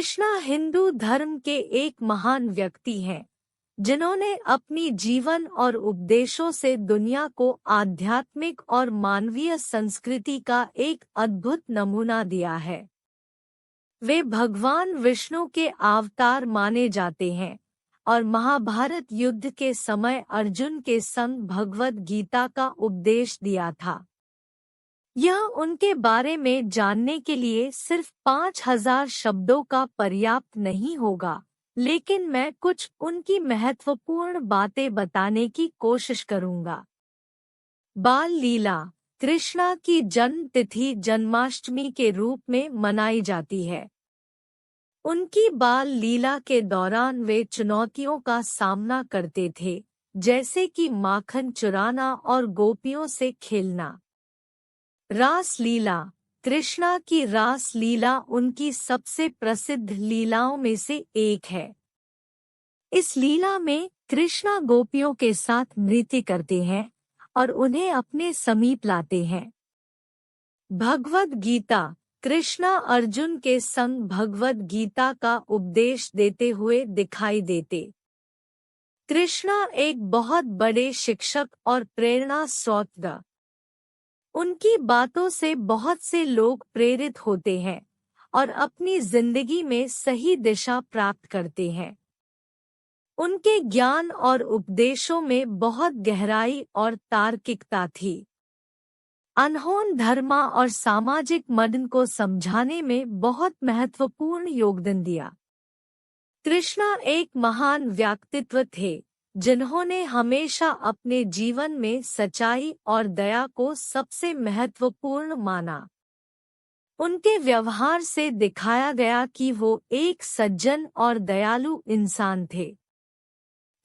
कृष्णा हिंदू धर्म के एक महान व्यक्ति हैं, जिन्होंने अपनी जीवन और उपदेशों से दुनिया को आध्यात्मिक और मानवीय संस्कृति का एक अद्भुत नमूना दिया है। वे भगवान विष्णु के अवतार माने जाते हैं और महाभारत युद्ध के समय अर्जुन के संग भगवद गीता का उपदेश दिया था। यह उनके बारे में जानने के लिए सिर्फ 5000 शब्दों का पर्याप्त नहीं होगा, लेकिन मैं कुछ उनकी महत्वपूर्ण बातें बताने की कोशिश करूंगा। बाल लीला। कृष्णा की जन्म तिथि जन्माष्टमी के रूप में मनाई जाती है। उनकी बाल लीला के दौरान वे चुनौतियों का सामना करते थे, जैसे कि माखन चुराना और गोपियों से खेलना। रास लीला। कृष्णा की रास लीला उनकी सबसे प्रसिद्ध लीलाओं में से एक है। इस लीला में कृष्णा गोपियों के साथ नृत्य करते हैं और उन्हें अपने समीप लाते हैं। भगवद गीता। कृष्णा अर्जुन के संग भगवद गीता का उपदेश देते हुए दिखाई देते। कृष्णा एक बहुत बड़े शिक्षक और प्रेरणा स्रोत। उनकी बातों से बहुत से लोग प्रेरित होते हैं और अपनी जिंदगी में सही दिशा प्राप्त करते हैं। उनके ज्ञान और उपदेशों में बहुत गहराई और तार्किकता थी। अनहोनी धर्म और सामाजिक मदन को समझाने में बहुत महत्वपूर्ण योगदान दिया। कृष्णा एक महान व्यक्तित्व थे, जिन्होंने हमेशा अपने जीवन में सच्चाई और दया को सबसे महत्वपूर्ण माना। उनके व्यवहार से दिखाया गया कि वो एक सज्जन और दयालु इंसान थे।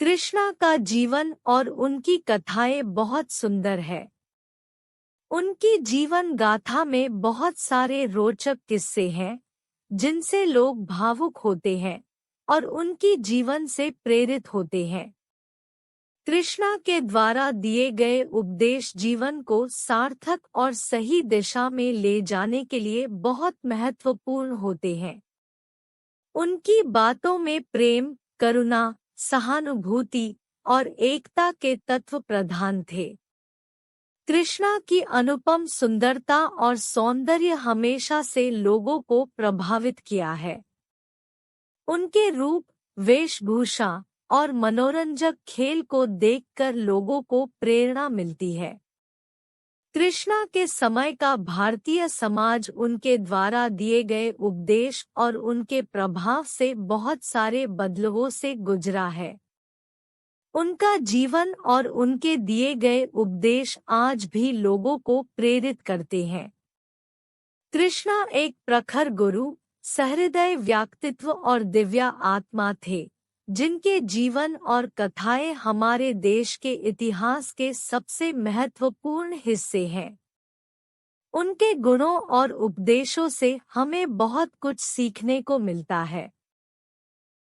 कृष्णा का जीवन और उनकी कथाएं बहुत सुंदर है। उनकी जीवन गाथा में बहुत सारे रोचक किस्से हैं, जिनसे लोग भावुक होते हैं और उनकी जीवन से प्रेरित होते हैं। कृष्णा के द्वारा दिए गए उपदेश जीवन को सार्थक और सही दिशा में ले जाने के लिए बहुत महत्वपूर्ण होते हैं। उनकी बातों में प्रेम, करुणा, सहानुभूति और एकता के तत्व प्रधान थे। कृष्णा की अनुपम सुंदरता और सौंदर्य हमेशा से लोगों को प्रभावित किया है। उनके रूप, वेशभूषा और मनोरंजक खेल को देखकर लोगों को प्रेरणा मिलती है। कृष्णा के समय का भारतीय समाज उनके द्वारा दिए गए उपदेश और उनके प्रभाव से बहुत सारे बदलावों से गुजरा है। उनका जीवन और उनके दिए गए उपदेश आज भी लोगों को प्रेरित करते हैं। कृष्णा एक प्रखर गुरु, सहृदय व्यक्तित्व और दिव्य आत्मा थे, जिनके जीवन और कथाएं हमारे देश के इतिहास के सबसे महत्वपूर्ण हिस्से हैं। उनके गुणों और उपदेशों से हमें बहुत कुछ सीखने को मिलता है।